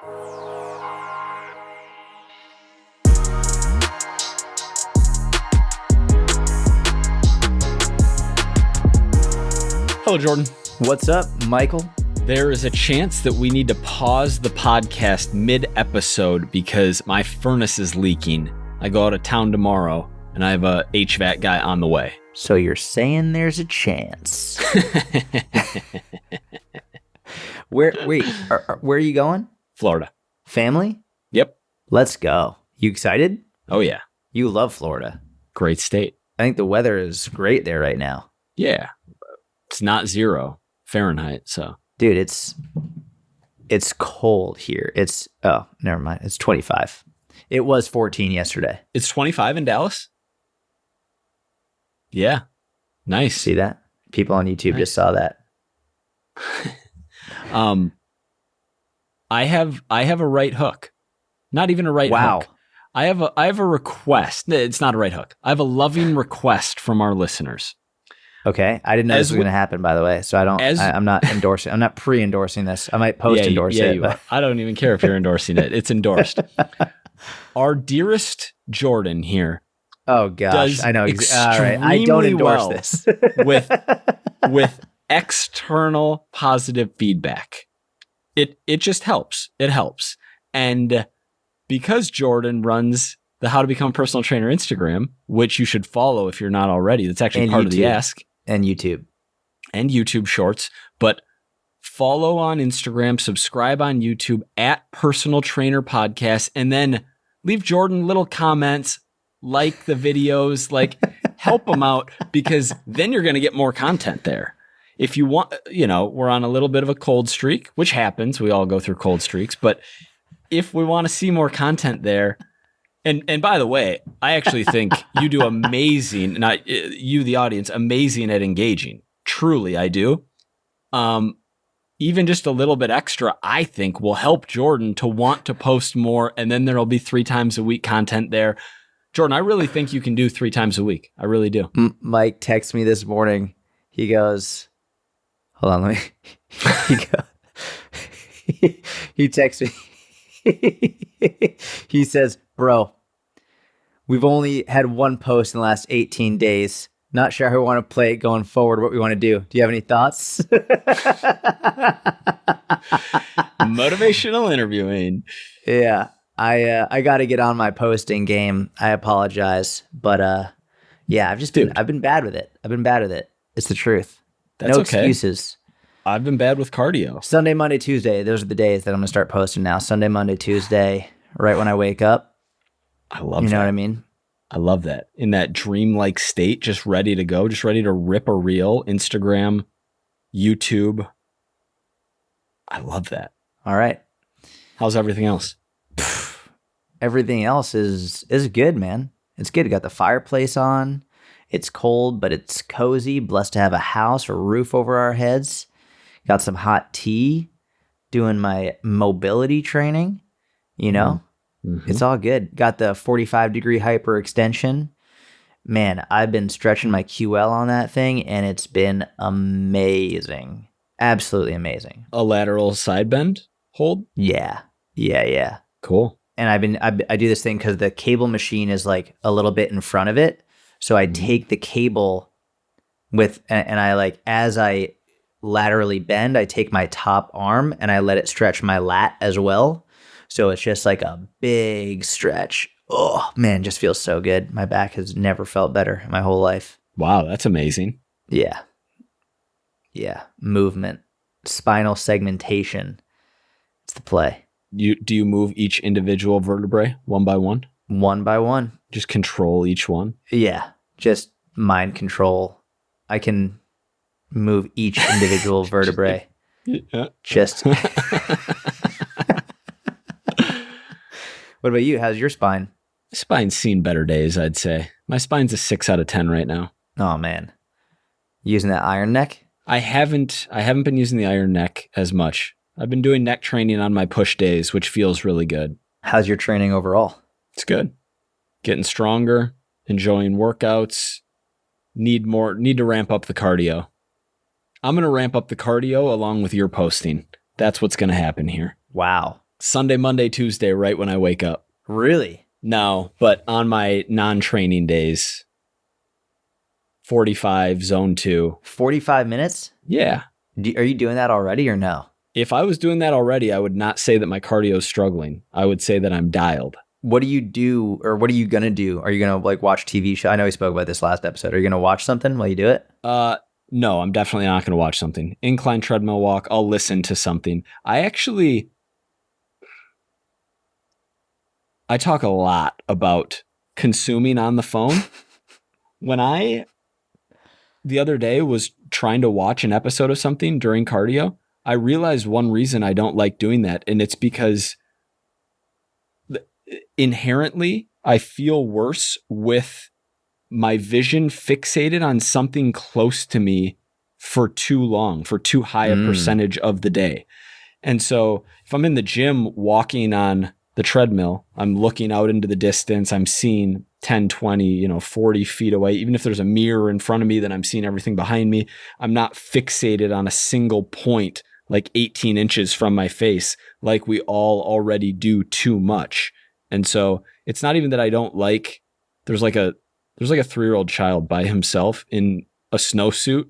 Hello, Jordan. What's up, Michael? There is a chance that we need to pause the podcast mid-episode because my furnace is leaking. I go out of town tomorrow, and I have a HVAC guy on the way. So you're saying there's a chance? Where are you going? Florida. Family? Yep. Let's go. You excited? Oh, yeah. You love Florida. Great state. I think the weather is great there right now. Yeah. It's not 0 Fahrenheit, so. Dude, it's cold here. Never mind. It's 25. It was 14 yesterday. It's 25 in Dallas? Yeah. Nice. See that? People on YouTube just saw that. I have a right hook. Not even a right hook. I have a request. It's not a right hook. I have a loving request from our listeners. Okay. I didn't know this was going to happen, by the way. So I'm not endorsing. I'm not pre-endorsing this. I might post-endorse it. But I don't even care if you're endorsing it. It's endorsed. Our dearest Jordan here. Oh gosh, I know. All right. I don't endorse this. with external positive feedback. It just helps. It helps. And because Jordan runs the How to Become a Personal Trainer Instagram, which you should follow if you're not already. That's actually part of the ask. And YouTube. And YouTube Shorts. But follow on Instagram, subscribe on YouTube at Personal Trainer Podcast, and then leave Jordan little comments, like the videos, like help him out, because then you're going to get more content there. If you want, we're on a little bit of a cold streak, which happens. We all go through cold streaks. But if we want to see more content there, and by the way, I actually think you do amazing, not you, the audience, amazing at engaging. Truly, I do. Even just a little bit extra, I think, will help Jordan to want to post more, and then there'll be 3 times a week content there. Jordan, I really think you can do 3 times a week. I really do. Mike texted me this morning. He goes, hold on, let me. He texts me. He says, bro, we've only had 1 post in the last 18 days. Not sure how we want to play it going forward, what we want to do. Do you have any thoughts? Motivational interviewing. Yeah. I got to get on my posting game. I apologize. But yeah, I've been bad with it. It's the truth. That's no okay. Excuses. I've been bad with cardio. Sunday, Monday, Tuesday. Those are the days that I'm going to start posting now. Sunday, Monday, Tuesday, right when I wake up. I love that. You know what I mean? I love that. In that dreamlike state, just ready to go, just ready to rip a reel, Instagram, YouTube. I love that. All right. How's everything else? Everything else is good, man. It's good. Got the fireplace on. It's cold, but it's cozy. Blessed to have a house or roof over our heads. Got some hot tea. Doing my mobility training. Mm-hmm. It's all good. Got the 45-degree hyperextension. Man, I've been stretching my QL on that thing, and it's been amazing. Absolutely amazing. A lateral side bend hold? Yeah. Cool. And I do this thing because the cable machine is like a little bit in front of it. So I take the cable and I as I laterally bend, I take my top arm and I let it stretch my lat as well. So it's just like a big stretch. Oh man, just feels so good. My back has never felt better in my whole life. Wow, that's amazing. Yeah. Movement, spinal segmentation. It's the play. Do you move each individual vertebrae one by one? One by one. Just control each one? Yeah, just mind control. I can move each individual vertebrae. Yeah. Just. What about you? How's your spine? Spine's seen better days, I'd say. My spine's a 6 out of 10 right now. Oh man, using that iron neck? I haven't been using the iron neck as much. I've been doing neck training on my push days, which feels really good. How's your training overall? It's good. Getting stronger, enjoying workouts. Need to ramp up the cardio. I'm going to ramp up the cardio along with your posting. That's what's going to happen here. Wow. Sunday, Monday, Tuesday, right when I wake up. Really? No, but on my non-training days, 45, zone 2. 45 minutes? Yeah. Are you doing that already or no? If I was doing that already, I would not say that my cardio is struggling. I would say that I'm dialed. What do you do, or what are you going to do? Are you going to like watch TV show? I know we spoke about this last episode. Are you going to watch something while you do it? No, I'm definitely not going to watch something. Incline treadmill walk, I'll listen to something. I talk a lot about consuming on the phone. When I, the other day, was trying to watch an episode of something during cardio, I realized one reason I don't like doing that, and it's because inherently I feel worse with my vision fixated on something close to me for too long, for too high a percentage of the day. And so if I'm in the gym walking on the treadmill, I'm looking out into the distance, I'm seeing 10, 20, 40 feet away. Even if there's a mirror in front of me, then I'm seeing everything behind me. I'm not fixated on a single point, like 18 inches from my face, like we all already do too much. And so it's not even that I don't like, there's like a 3-year-old child by himself in a snowsuit,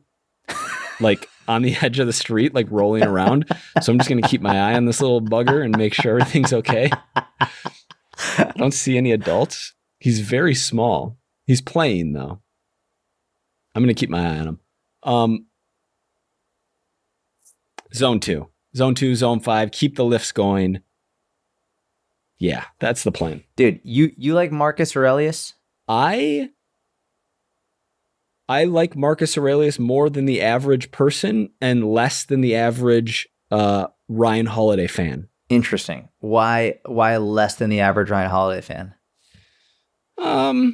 like on the edge of the street, like rolling around. So I'm just going to keep my eye on this little bugger and make sure everything's okay. I don't see any adults. He's very small. He's playing though. I'm going to keep my eye on him. Zone 2, zone 5, keep the lifts going. Yeah, that's the plan. Dude, you like Marcus Aurelius? I like Marcus Aurelius more than the average person and less than the average Ryan Holiday fan. Interesting. Why less than the average Ryan Holiday fan? Oh,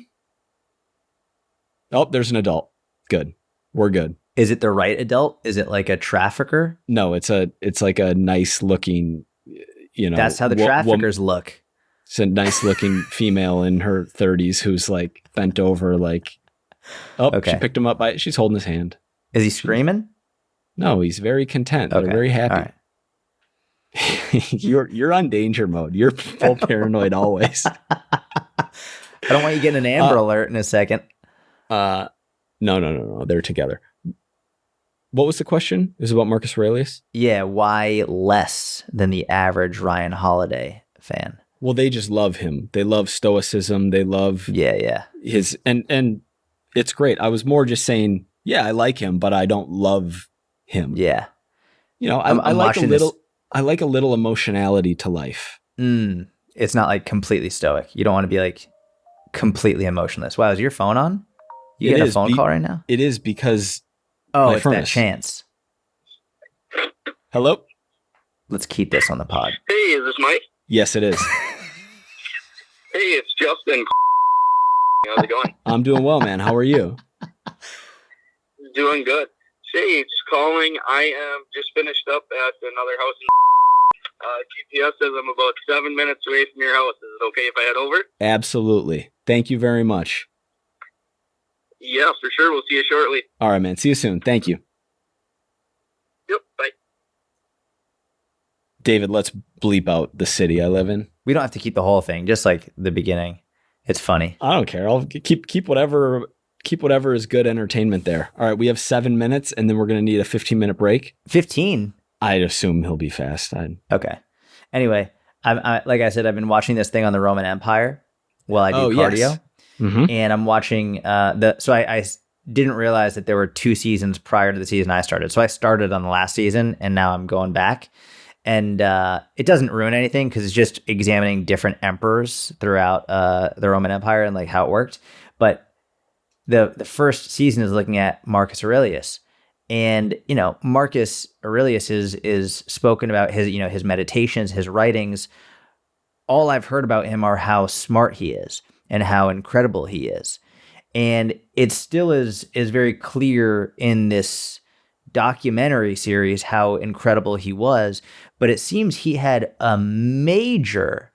there's an adult. Good. We're good. Is it the right adult? Is it like a trafficker? No, it's like a nice looking, That's how the traffickers look. It's a nice looking female in her 30s who's like bent over, like, okay. She picked him up she's holding his hand. Is he screaming? No, he's very content. Okay. They're very happy. All right. You're on danger mode. You're full paranoid always. I don't want you getting an Amber Alert in a second. No. They're together. What was the question? It was about Marcus Aurelius? Yeah, why less than the average Ryan Holiday fan? Well, they just love him. They love stoicism. They love his and it's great. I was more just saying, yeah, I like him, but I don't love him. Yeah. I like a little I like a little emotionality to life. It's not like completely stoic. You don't want to be like completely emotionless. Wow, is your phone on? You getting a phone call right now? It is because it's that chance. Hello? Let's keep this on the pod. Hey, is this Mike? Yes, it is. Hey, it's Justin. How's it going? I'm doing well, man. How are you? Doing good. Hey, just calling. I am just finished up at another house. GPS says I'm about 7 minutes away from your house. Is it okay if I head over? Absolutely. Thank you very much. Yeah, for sure. We'll see you shortly. All right, man. See you soon. Thank you. Yep, bye. David, let's bleep out the city I live in. We don't have to keep the whole thing, just like the beginning. It's funny. I don't care. I'll keep whatever is good entertainment there. All right, we have 7 minutes, and then we're going to need a 15-minute break. 15? I'd assume he'll be fast. Okay. Anyway, I like I said, I've been watching this thing on the Roman Empire while I do cardio. Yes. Mm-hmm. And I'm watching so I didn't realize that there were 2 seasons prior to the season I started. So I started on the last season, and now I'm going back. And it doesn't ruin anything because it's just examining different emperors throughout the Roman Empire and like how it worked. But the first season is looking at Marcus Aurelius. And, Marcus Aurelius is spoken about his meditations, his writings. All I've heard about him are how smart he is and how incredible he is. And it still is very clear in this documentary series how incredible he was, but it seems he had a major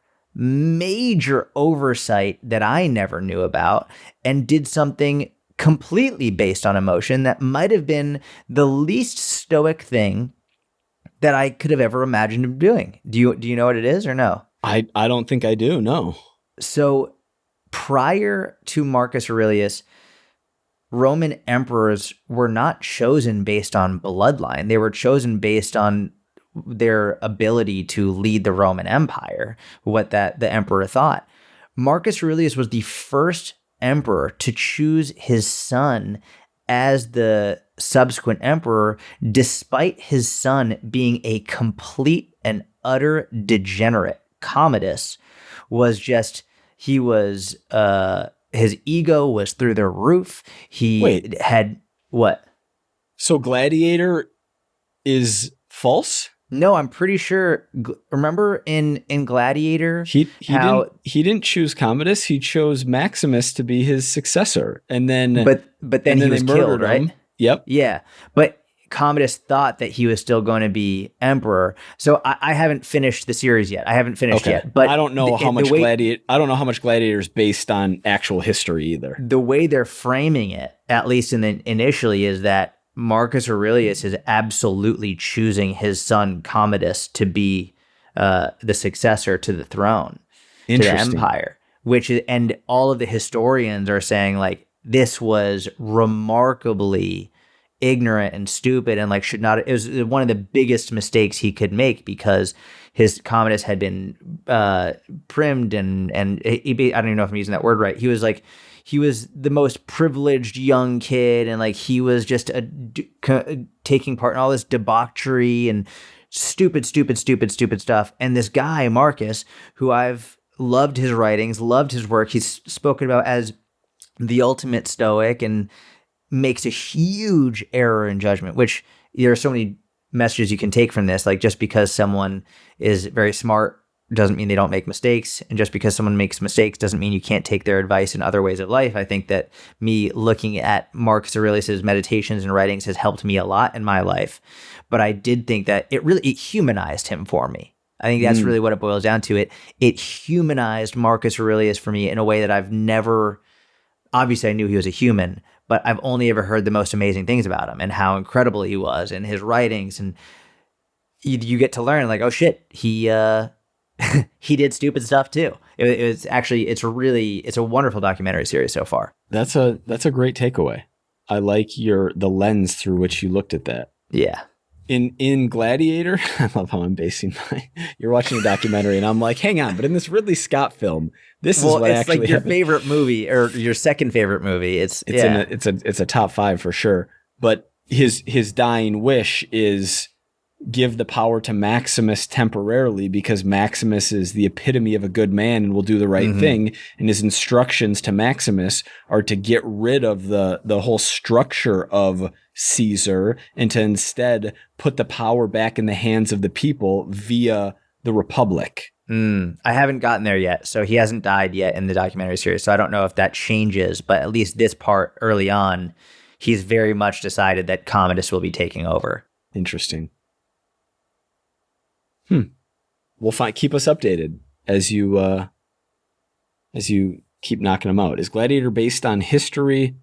oversight that I never knew about and did something completely based on emotion that might have been the least stoic thing that I could have ever imagined him doing. Do you know what it is or no? I don't think I do. No. So prior to Marcus Aurelius, Roman emperors were not chosen based on bloodline. They were chosen based on their ability to lead the Roman Empire, what that the emperor thought. Marcus Aurelius was the first emperor to choose his son as the subsequent emperor, despite his son being a complete and utter degenerate. Commodus was just, he was, his ego was through the roof. He had what? So Gladiator is false? No, I'm pretty sure. Remember in Gladiator, he didn't choose Commodus. He chose Maximus to be his successor, and then but then he was killed, right? Him. Yep. Yeah, but Commodus thought that he was still going to be emperor. So I haven't finished the series yet. I haven't finished yet. But I don't know how much Gladiator. I don't know how much Gladiator is based on actual history either. The way they're framing it, at least initially, is that Marcus Aurelius is absolutely choosing his son Commodus to be the successor to the throne, to the empire. And all of the historians are saying like this was remarkably ignorant and stupid and like should not. It was one of the biggest mistakes he could make because his Commodus had been primed and I don't even know if I'm using that word right. He was the most privileged young kid, and like he was just taking part in all this debauchery and stupid stuff. And this guy, Marcus, who I've loved his writings, loved his work, he's spoken about as the ultimate Stoic and makes a huge error in judgment, which there are so many messages you can take from this. Like just because someone is very smart doesn't mean they don't make mistakes. And just because someone makes mistakes doesn't mean you can't take their advice in other ways of life. I think that me looking at Marcus Aurelius's meditations and writings has helped me a lot in my life. But I did think that it humanized him for me. I think that's really what it boils down to. It humanized Marcus Aurelius for me in a way that I've never, obviously I knew he was a human, but I've only ever heard the most amazing things about him and how incredible he was and his writings. And you get to learn like, oh shit, he did stupid stuff too. It's a wonderful documentary series so far. That's a great takeaway. I like the lens through which you looked at that. Yeah. In Gladiator, I love how I'm basing you're watching a documentary and I'm like, hang on, but in this Ridley Scott film, this is what it's actually like your happened. Favorite movie or your second favorite movie. It's a top 5 for sure. But his dying wish is give the power to Maximus temporarily because Maximus is the epitome of a good man and will do the right thing. And his instructions to Maximus are to get rid of the whole structure of Caesar and to instead put the power back in the hands of the people via the Republic. I haven't gotten there yet. So he hasn't died yet in the documentary series. So I don't know if that changes, but at least this part early on, he's very much decided that Commodus will be taking over. Interesting. We'll keep us updated as you keep knocking them out. Is Gladiator based on history?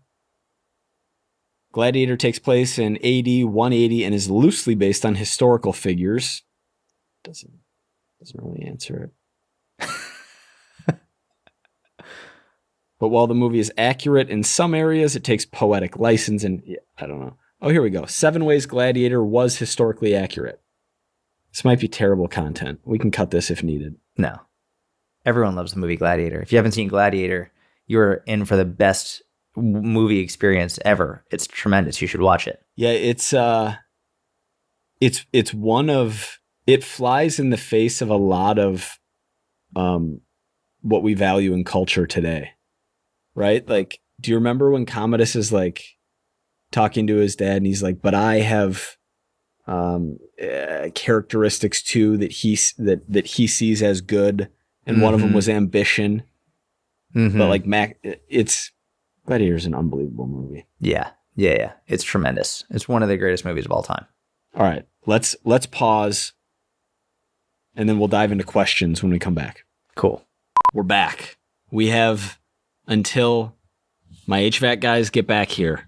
Gladiator takes place in AD 180 and is loosely based on historical figures. Doesn't really answer it. But while the movie is accurate in some areas, it takes poetic license and I don't know. Oh, here we go. 7 ways Gladiator was historically accurate. This might be terrible content. We can cut this if needed. No. Everyone loves the movie Gladiator. If you haven't seen Gladiator, you're in for the best movie experience ever. It's tremendous. You should watch it. Yeah, it's one of, it flies in the face of a lot of what we value in culture today. Right? Like, do you remember when Commodus is like talking to his dad and he's like, but I have characteristics too that he sees as good, and one of them was ambition. But like Gladiator's an unbelievable movie. Yeah. It's tremendous. It's one of the greatest movies of all time. All right, let's pause, and then we'll dive into questions when we come back. Cool. We're back. We have until my HVAC guys get back here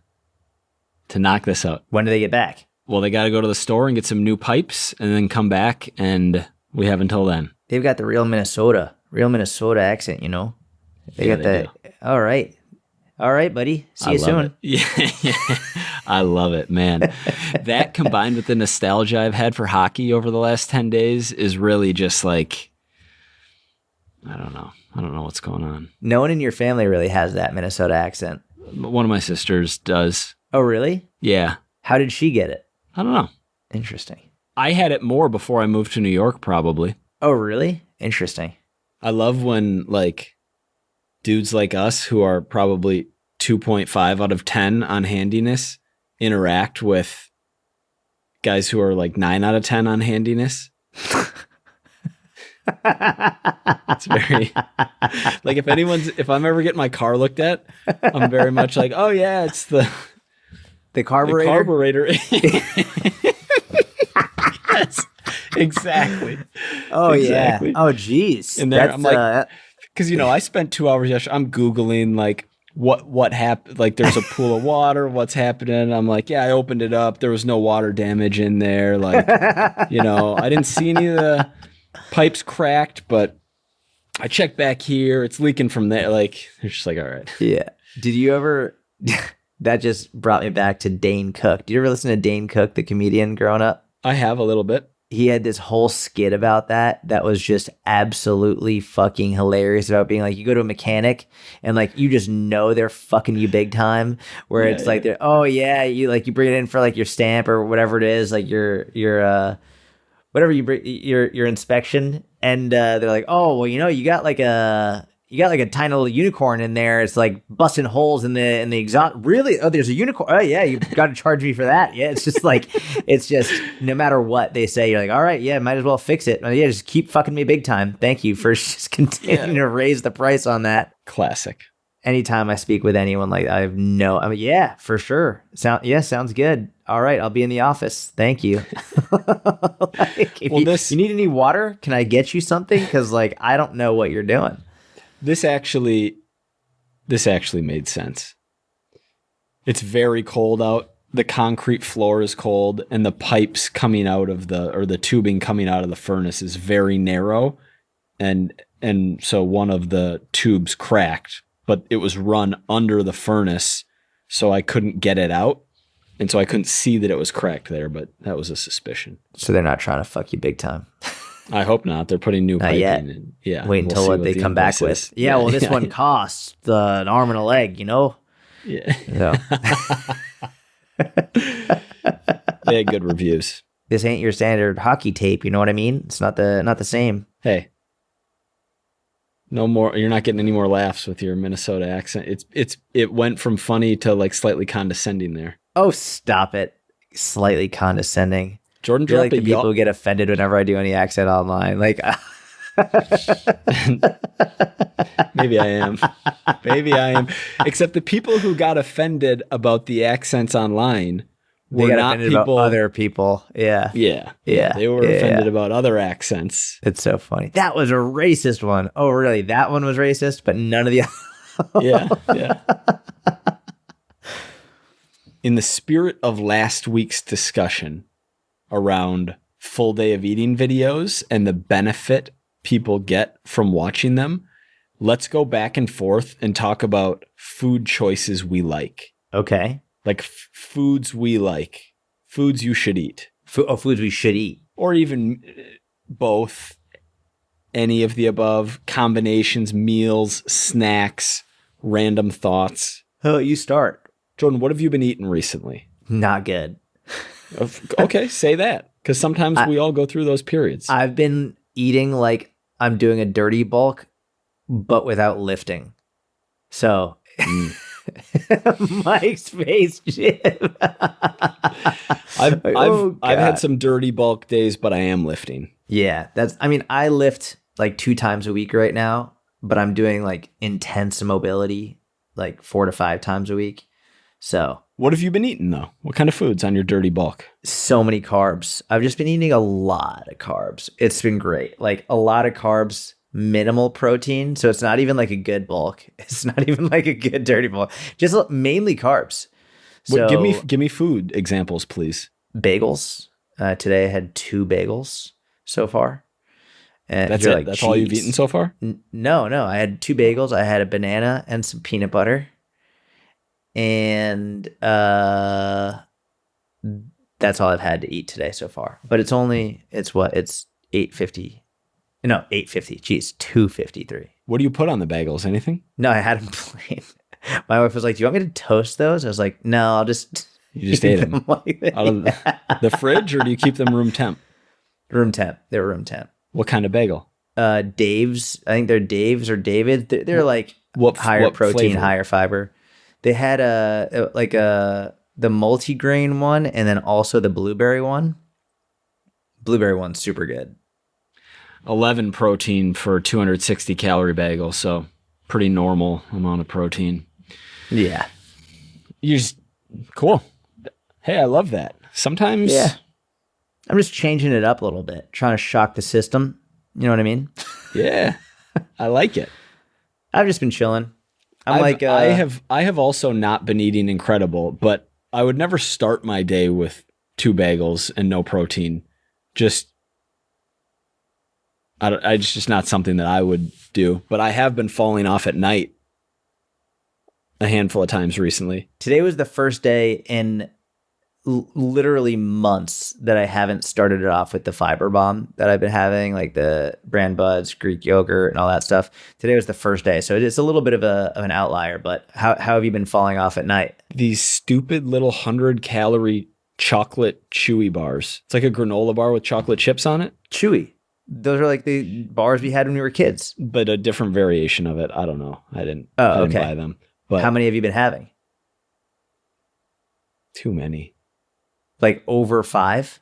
to knock this out. When do they get back? Well, they got to go to the store and get some new pipes and then come back, and we have until then. They've got the real Minnesota accent, you know? They got they the, all right. All right, buddy. See you soon. Yeah, I love it, man. That combined with the nostalgia I've had for hockey over the last 10 days is really just like, I don't know. I don't know what's going on. No one in your family really has that Minnesota accent. One of my sisters does. Oh, really? Yeah. How did she get it? I don't know. Interesting. I had it more before I moved to New York, probably. Oh, really? Interesting. I love when, like, dudes like us who are probably 2.5 out of 10 on handiness interact with guys who are like 9 out of 10 on handiness. It's very like if I'm ever getting my car looked at, I'm very much like, oh yeah, it's the carburetor. Yes, exactly. Oh exactly. Yeah. Oh geez. And there I'm like, because I spent 2 hours yesterday. I'm Googling like what happened. Like there's a pool of water. What's happening? I'm like, yeah, I opened it up. There was no water damage in there. Like, I didn't see any of the pipes cracked, but I checked back here. It's leaking from there. Like, it's just like, all right. Yeah. Did you ever? That just brought me back to Dane Cook. Did you ever listen to Dane Cook, the comedian, growing up? I have a little bit. He had this whole skit about that was just absolutely fucking hilarious, about being like, you go to a mechanic and like you just know they're fucking you big time, where it's like they're, oh yeah, you bring it in for like your stamp or whatever it is, like your whatever you bring, your inspection, and they're like, oh well, you got like a tiny little unicorn in there. It's like busting holes in the exhaust. Really? Oh, there's a unicorn. Oh yeah, you've got to charge me for that. Yeah, it's just no matter what they say, you're like, all right, yeah, might as well fix it. Yeah, just keep fucking me big time. Thank you for just continuing to raise the price on that. Classic. Anytime I speak with anyone like that, yeah, for sure. Sounds good. All right, I'll be in the office. Thank you. If you need any water, can I get you something? Because like I don't know what you're doing. This actually made sense. It's very cold out. The concrete floor is cold, and the pipes coming out of the tubing coming out of the furnace is very narrow, and so one of the tubes cracked, but it was run under the furnace, so I couldn't get it out, and so I couldn't see that it was cracked there, but that was a suspicion. So they're not trying to fuck you big time. I hope not. They're putting new piping in. Yeah. Wait until what they come back with. Yeah, well, this one costs an arm and a leg, Yeah. So. They had good reviews. This ain't your standard hockey tape, you know what I mean? It's not the same. Hey. No more. You're not getting any more laughs with your Minnesota accent. It went from funny to like slightly condescending there. Oh, stop it. Slightly condescending. Jordan You're dropped like the people who get offended whenever I do any accent online. Like, maybe I am. Except the people who got offended about the accents online were not people about other people. Yeah. They were offended about other accents. It's so funny. That was a racist one. Oh, really? That one was racist, but none of the Yeah. In the spirit of last week's discussion around full day of eating videos and the benefit people get from watching them, let's go back and forth and talk about food choices we like. Okay. Like foods we like, foods you should eat. Foods we should eat. Or even both, any of the above, combinations, meals, snacks, random thoughts. Oh, you start. Jordan, what have you been eating recently? Not good. Okay, say that. Because sometimes we all go through those periods. I've been eating like I'm doing a dirty bulk, but without lifting. So, Mike's face, Jim. I've had some dirty bulk days, but I am lifting. Yeah, I lift like 2 times a week right now, but I'm doing like intense mobility like 4 to 5 times a week. So, what have you been eating though? What kind of foods on your dirty bulk? So many carbs. I've just been eating a lot of carbs. It's been great. Like a lot of carbs, minimal protein. So it's not even like a good bulk. It's not even like a good dirty bulk. Just mainly carbs. So give me food examples, please. bagels. Today I had 2 bagels so far. And That's you're it. like, That's all you've "Jeez." eaten so far? No. I had 2 bagels. I had a banana and some peanut butter. And that's all I've had to eat today so far. But it's 8:50. No, 8:50. Jeez, 2:53. What do you put on the bagels? Anything? No, I had them plain. My wife was like, "Do you want me to toast those?" I was like, "No, I'll just." You just ate them like out of the fridge, or do you keep them room temp? room temp. They were room temp. What kind of bagel? Dave's. I think they're Dave's or David. They're like higher protein, flavor? higher fiber. They had the multigrain one, and then also the blueberry one. Blueberry one's super good. 11 protein for 260 calorie bagel, so pretty normal amount of protein. Yeah. Cool. Hey, I love that. Sometimes, Yeah. I'm just changing it up a little bit, trying to shock the system. You know what I mean? yeah, I like it. I've just been chilling. I have also not been eating incredible, but I would never start my day with 2 bagels and no protein. It's just not something that I would do, but I have been falling off at night a handful of times recently. Today was the first day in literally months that I haven't started it off with the fiber bomb that I've been having, like the Brand Buds, Greek yogurt, and all that stuff. Today was the first day, so it's a little bit of an outlier. But how have you been falling off at night? These stupid little 100-calorie chocolate Chewy Bars. It's like a granola bar with chocolate chips on it. Chewy. Those are like the bars we had when we were kids, but a different variation of it. I don't know. I didn't okay. buy them. But how many have you been having? Too many. Like over 5?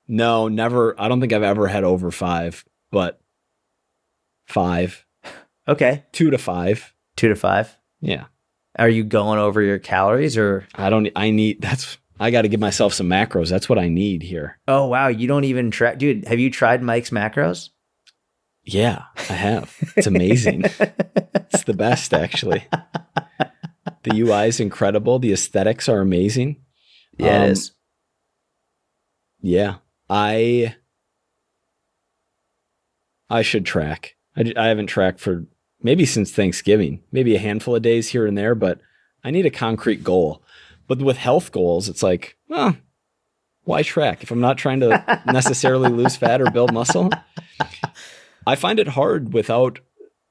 No, never. I don't think I've ever had over 5, but 5. Okay. 2 to 5. 2 to 5. Yeah. Are you going over your calories or? I got to give myself some macros. That's what I need here. Oh, wow. You don't even track. Dude, have you tried Mike's macros? Yeah, I have. It's amazing. It's the best, actually. The UI is incredible. The aesthetics are amazing. Yeah, it is. Yeah, I should track. I haven't tracked for maybe since Thanksgiving, maybe a handful of days here and there, but I need a concrete goal. But with health goals, it's like, well, why track if I'm not trying to necessarily lose fat or build muscle? I find it hard without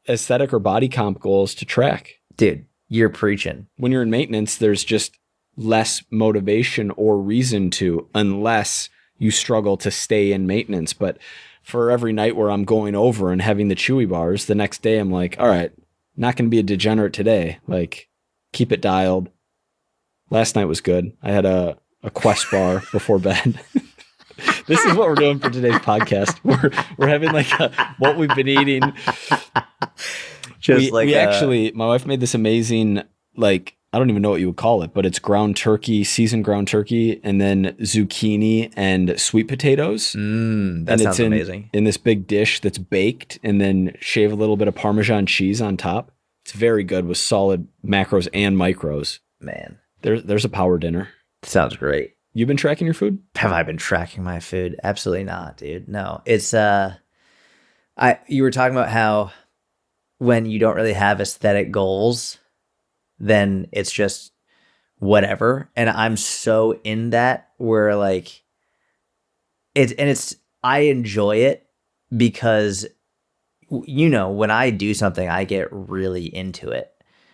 aesthetic or body comp goals to track. Dude, you're preaching. When you're in maintenance, there's just less motivation or reason to, unless you struggle to stay in maintenance. But for every night where I'm going over and having the Chewy Bars, the next day I'm like, all right, not going to be a degenerate today. Like, keep it dialed. Last night was good. I had a Quest bar before bed. This is what we're doing for today's podcast. We're having like what we've been eating. My wife made this amazing, like, I don't even know what you would call it, but it's ground turkey, seasoned ground turkey, and then zucchini and sweet potatoes. That sounds amazing. In this big dish that's baked, and then shave a little bit of Parmesan cheese on top. It's very good with solid macros and micros. Man, there's a power dinner. Sounds great. You've been tracking your food? Have I been tracking my food? Absolutely not, dude. No, it's you were talking about how when you don't really have aesthetic goals, then it's just whatever. And I'm so in that where like I enjoy it because, you know, when I do something, I get really into it.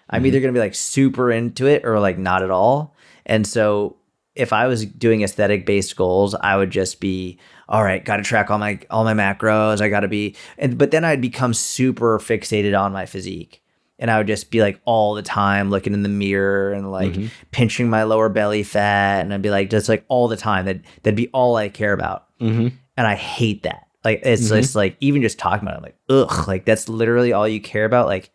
I'm either going to be like super into it or like not at all. And so if I was doing aesthetic based goals, I would just be, all right, got to track all my macros. I got to be, but then I'd become super fixated on my physique. And I would just be like all the time looking in the mirror and like pinching my lower belly fat. And I'd be like, just like all the time. That'd be all I care about. And I hate that. Like, it's just like, even just talking about it, I'm like, ugh, like that's literally all you care about. Like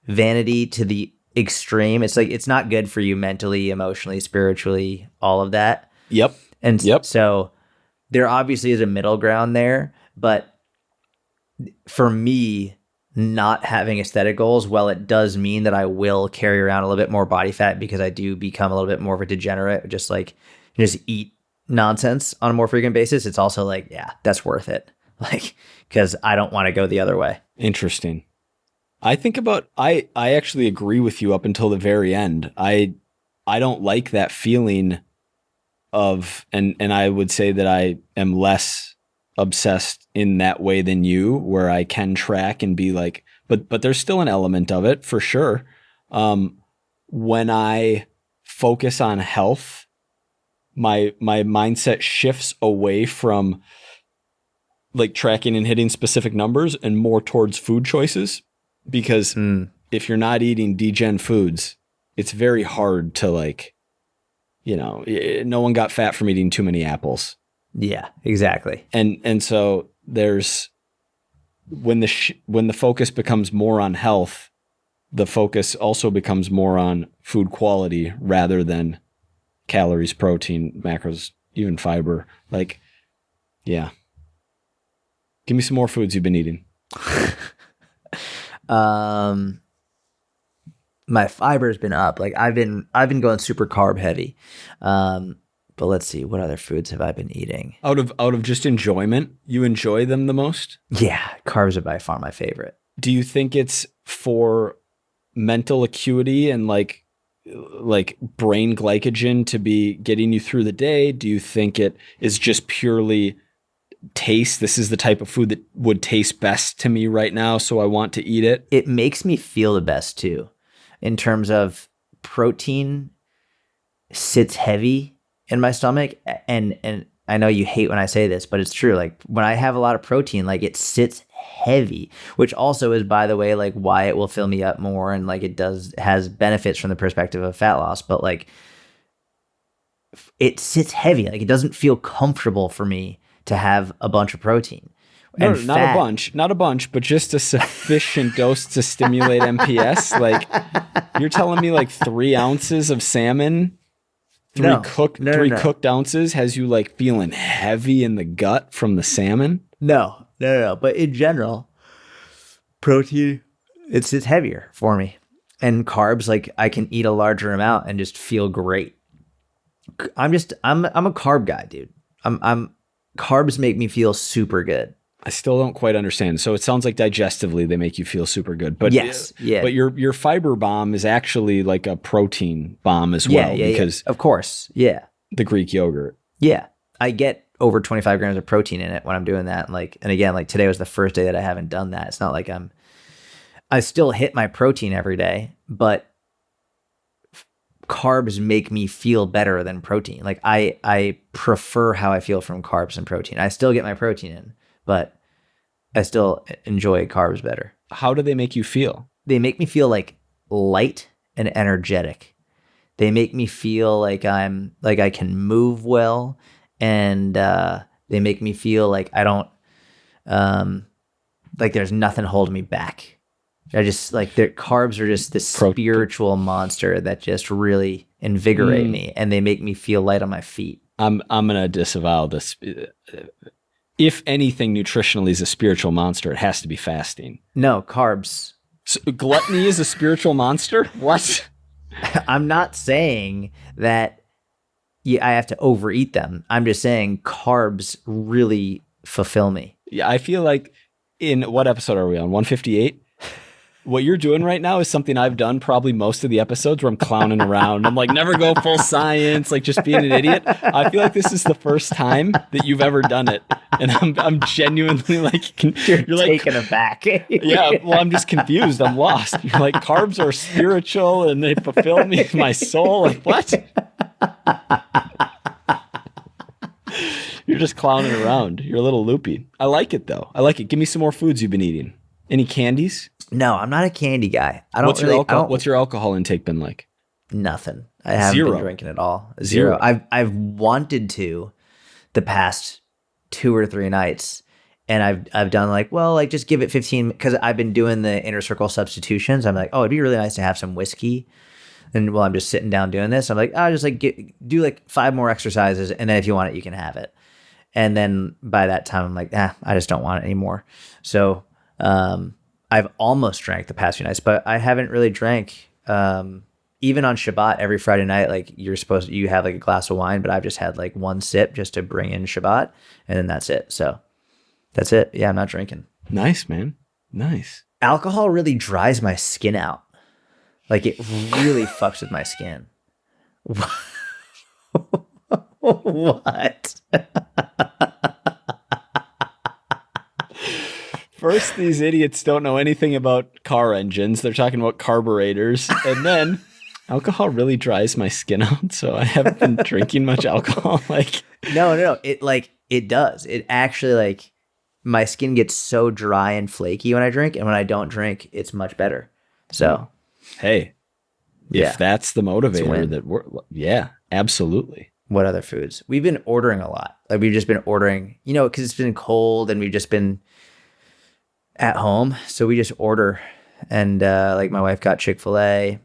vanity to the extreme. It's like, it's not good for you mentally, emotionally, spiritually, all of that. Yep. And so there obviously is a middle ground there. But for me, not having aesthetic goals, well, it does mean that I will carry around a little bit more body fat because I do become a little bit more of a degenerate, just eat nonsense on a more frequent basis, it's also like, yeah, that's worth it. Like, because I don't want to go the other way. Interesting. I actually agree with you up until the very end. I don't like that feeling of, and I would say that I am less obsessed in that way than you, where I can track and be like, but there's still an element of it for sure. When I focus on health, my mindset shifts away from like tracking and hitting specific numbers and more towards food choices, because if you're not eating degen foods, it's very hard to like, no one got fat from eating too many apples. Yeah, exactly. And so there's when the focus becomes more on health, the focus also becomes more on food quality rather than calories, protein, macros, even fiber. Like, yeah. Give me some more foods you've been eating. My fiber's been up. Like I've been going super carb heavy. But let's see, what other foods have I been eating? Out of just enjoyment, you enjoy them the most? Yeah, carbs are by far my favorite. Do you think it's for mental acuity and like brain glycogen to be getting you through the day? Do you think it is just purely taste? This is the type of food that would taste best to me right now, so I want to eat it. It makes me feel the best too, in terms of protein sits heavy in my stomach, and I know you hate when I say this, but it's true. Like when I have a lot of protein, like it sits heavy, which also is, by the way, like why it will fill me up more, and like has benefits from the perspective of fat loss, but like it sits heavy. Like it doesn't feel comfortable for me to have a bunch of protein. No, not a bunch, but just a sufficient dose to stimulate MPS. Like you're telling me like 3 ounces of salmon, three cooked ounces has you like feeling heavy in the gut from the salmon? No. But in general, protein, it's heavier for me. And carbs, like I can eat a larger amount and just feel great. I'm a carb guy, dude. Carbs make me feel super good. I still don't quite understand. So it sounds like digestively they make you feel super good. But yes, yeah. But your fiber bomb is actually like a protein bomb as well. Because of course, yeah. The Greek yogurt. Yeah. I get over 25 grams of protein in it when I'm doing that. And again, like today was the first day that I haven't done that. It's not like I still hit my protein every day, but carbs make me feel better than protein. Like I prefer how I feel from carbs and protein. I still get my protein in, but I still enjoy carbs better. How do they make you feel? They make me feel like light and energetic. They make me feel like I can move well, and they make me feel like I don't like there's nothing holding me back. I just like their carbs are just this spiritual monster that just really invigorate me, and they make me feel light on my feet. I'm gonna disavow this. If anything nutritionally is a spiritual monster, it has to be fasting. No, carbs. So gluttony is a spiritual monster? What? I'm not saying that I have to overeat them. I'm just saying carbs really fulfill me. Yeah, I feel like in what episode are we on? 158? What you're doing right now is something I've done probably most of the episodes where I'm clowning around. I'm like, never go full science, like just being an idiot. I feel like this is the first time that you've ever done it. And I'm genuinely like, you're like taken aback. Yeah, well, I'm just confused. I'm lost. You're like, carbs are spiritual and they fulfill me, my soul. Like, what? You're just clowning around. You're a little loopy. I like it though. I like it. Give me some more foods you've been eating. Any candies? No, I'm not a candy guy. What's your alcohol intake been like? Nothing. I haven't been drinking at all. Zero. I've wanted to the past 2 or 3 nights, and I've done like just give it 15, because I've been doing the inner circle substitutions. I'm like, oh, it'd be really nice to have some whiskey. And while I'm just sitting down doing this, I'm like, I'll just like do like 5 more exercises, and then if you want it, you can have it. And then by that time, I'm like, I just don't want it anymore. So I've almost drank the past few nights, but I haven't really drank even on Shabbat, every Friday night, like you have like a glass of wine, but I've just had like one sip just to bring in Shabbat, and then that's it. So that's it. Yeah, I'm not drinking. Nice, man. Nice. Alcohol really dries my skin out. Like it really fucks with my skin. What? First, these idiots don't know anything about car engines. They're talking about carburetors. And then alcohol really dries my skin out. So I haven't been drinking much alcohol. Like, No. It does. It actually like my skin gets so dry and flaky when I drink. And when I don't drink, it's much better. So, hey, yeah, if that's the motivator yeah, absolutely. What other foods? We've been ordering a lot. Like we've just been ordering, because it's been cold and we've just been at home. So we just order. And like my wife got Chick-fil-A.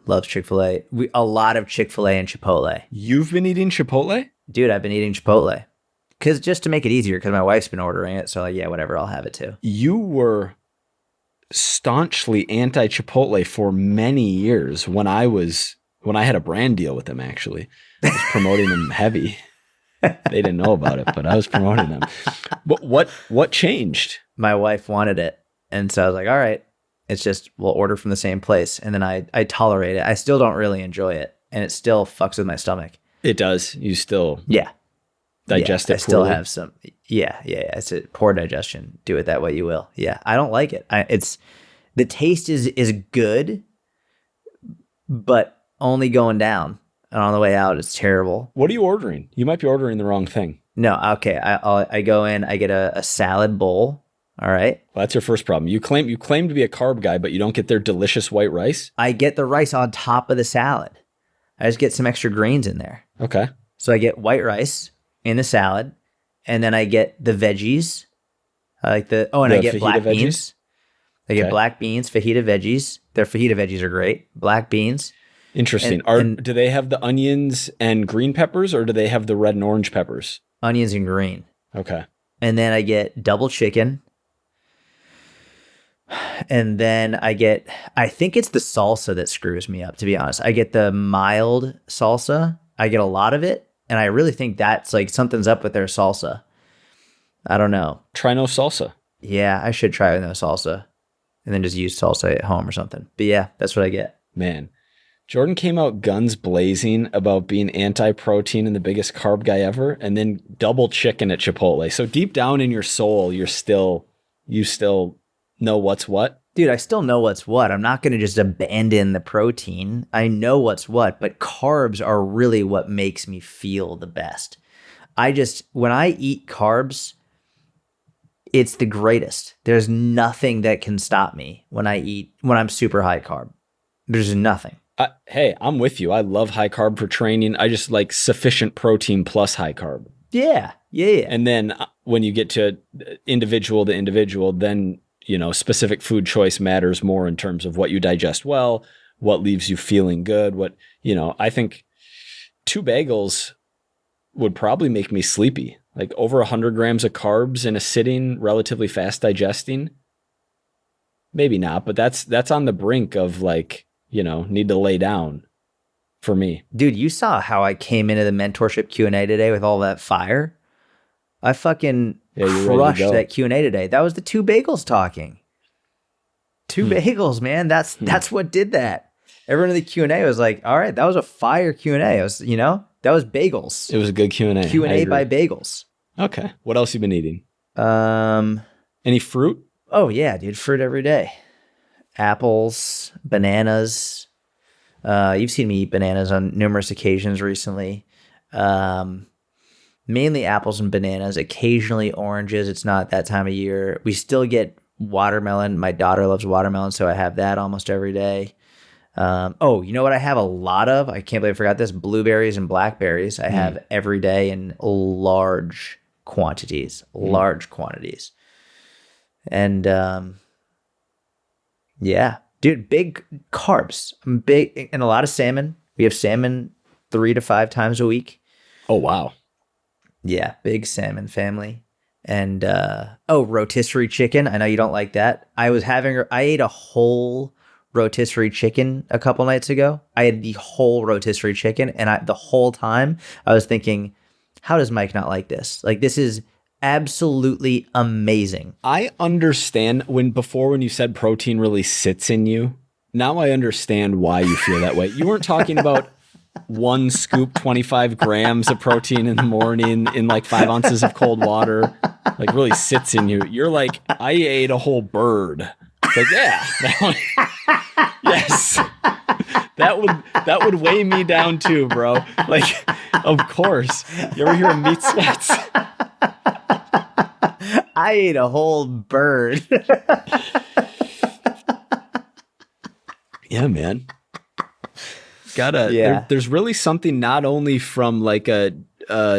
Loves Chick-fil-A. A lot of Chick-fil-A and Chipotle. You've been eating Chipotle? Dude, I've been eating Chipotle. Because just to make it easier, because my wife's been ordering it. So like, yeah, whatever, I'll have it too. You were staunchly anti-Chipotle for many years when I had a brand deal with them, actually. I was promoting them heavy. They didn't know about it, but I was promoting them. But what changed? My wife wanted it. And so I was like, all right, it's just, we'll order from the same place. And then I tolerate it. I still don't really enjoy it. And it still fucks with my stomach. It does. You still digest it I still poorly? have some. Yeah. It's a poor digestion. Do it that way you will. Yeah. I don't like it. The taste is good, but only going down. And on the way out, it's terrible. What are you ordering? You might be ordering the wrong thing. No, okay. I go in, I get a salad bowl. All right. Well, that's your first problem. You claim to be a carb guy, but you don't get their delicious white rice. I get the rice on top of the salad. I just get some extra greens in there. Okay. So I get white rice in the salad, and then I get the veggies. I get black veggies? beans. I get black beans, fajita veggies. Their fajita veggies are great. Black beans. Interesting. Do they have the onions and green peppers, or do they have the red and orange peppers? Onions and green. Okay. And then I get double chicken. And then I think it's the salsa that screws me up, to be honest. I get the mild salsa. I get a lot of it. And I really think that's like something's up with their salsa. I don't know. Try no salsa. Yeah, I should try no salsa. And then just use salsa at home or something. But yeah, that's what I get. Man, Jordan came out guns blazing about being anti-protein and the biggest carb guy ever, and then double chicken at Chipotle. So deep down in your soul, you still know what's what. Dude, I still know what's what. I'm not going to just abandon the protein. I know what's what, but carbs are really what makes me feel the best. When I eat carbs, it's the greatest. There's nothing that can stop me when I'm super high carb. There's nothing. Hey, I'm with you. I love high carb for training. I just like sufficient protein plus high carb. Yeah. And then when you get to individual to individual, then specific food choice matters more in terms of what you digest well, what leaves you feeling good. I think 2 bagels would probably make me sleepy. Like over 100 grams of carbs in a sitting, relatively fast digesting. Maybe not, but that's on the brink of like, need to lay down for me. Dude, you saw how I came into the mentorship Q&A today with all that fire? I fucking crushed that Q&A today. That was the 2 bagels talking. 2 bagels, man. That's what did that. Everyone in the Q&A was like, all right, that was a fire Q&A. It was, that was bagels. It was a good Q&A. Q&A by bagels. Okay. What else you been eating? Any fruit? Oh yeah, dude. Fruit every day. Apples, bananas. You've seen me eat bananas on numerous occasions recently. Mainly apples and bananas, occasionally oranges. It's not that time of year. We still get watermelon. My daughter loves watermelon, so I have that almost every day. You know what I have a lot of? I can't believe I forgot this. Blueberries and blackberries I have every day in large quantities. And yeah, dude, big carbs. I'm big, and a lot of salmon. We have salmon 3 to 5 times a week. Oh, wow. Yeah, big salmon family. And rotisserie chicken. I know you don't like that. I ate a whole rotisserie chicken a couple nights ago. I had the whole rotisserie chicken, and the whole time I was thinking, how does Mike not like this? Like, this is absolutely amazing. I understand when you said protein really sits in you. Now I understand why you feel that way. You weren't talking about one scoop, 25 grams of protein in the morning in like 5 ounces of cold water, like really sits in you. You're like, I ate a whole bird. Like, yeah, that one, yes, that would weigh me down too, bro. Like, of course. You ever hear of meat sweats? I ate a whole bird. Yeah, man. There's really something not only from like a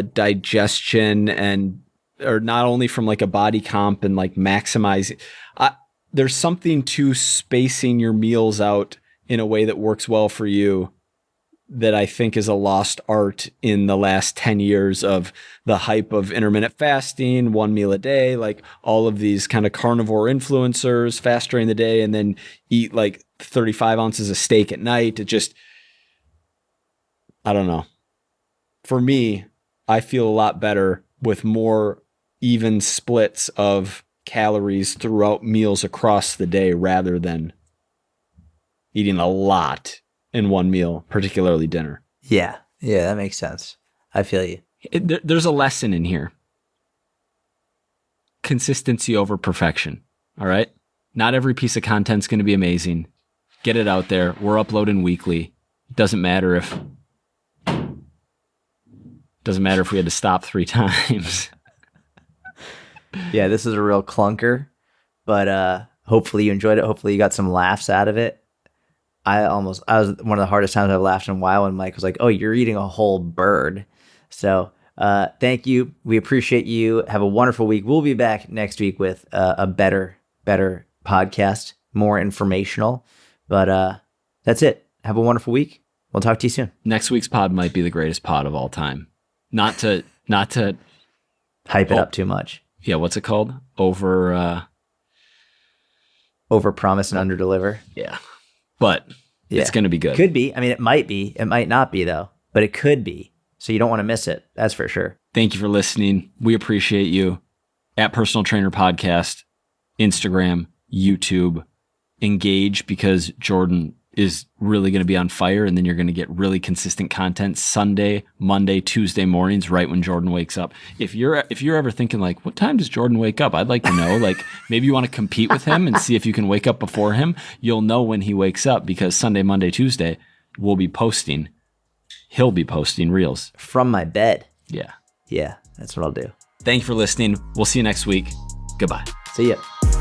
digestion or not only from like a body comp and like maximizing. There's something to spacing your meals out in a way that works well for you that I think is a lost art in the last 10 years of the hype of intermittent fasting, 1 meal a day, like all of these kind of carnivore influencers fast during the day and then eat like 35 ounces of steak at night. It just, I don't know. For me, I feel a lot better with more even splits of calories throughout meals across the day rather than eating a lot in one meal, particularly dinner. Yeah, that makes sense. I feel you. There's a lesson in here. Consistency over perfection. All right? Not every piece of content's going to be amazing. Get it out there. We're uploading weekly. It doesn't matter if we had to stop 3 times. Yeah, this is a real clunker, but hopefully you enjoyed it. Hopefully you got some laughs out of it. I was one of the hardest times I've laughed in a while when Mike was like, "Oh, you're eating a whole bird." So thank you. We appreciate you. Have a wonderful week. We'll be back next week with a better podcast, more informational. But that's it. Have a wonderful week. We'll talk to you soon. Next week's pod might be the greatest pod of all time. Not to hype it up too much. Yeah, what's it called? Over promise and under deliver. Yeah. But it's going to be good. Could be. I mean, it might be. It might not be, though. But it could be. So you don't want to miss it. That's for sure. Thank you for listening. We appreciate you. At Personal Trainer Podcast, Instagram, YouTube. Engage, because Jordan is really going to be on fire, and then you're going to get really consistent content Sunday, Monday, Tuesday mornings, right when Jordan wakes up. If you're ever thinking like, what time does Jordan wake up? I'd like to know. Like, maybe you want to compete with him and see if you can wake up before him. You'll know when he wakes up, because Sunday, Monday, Tuesday, he'll be posting reels from my bed. Yeah, that's what I'll do. Thank you for listening. We'll see you next week. Goodbye. See ya.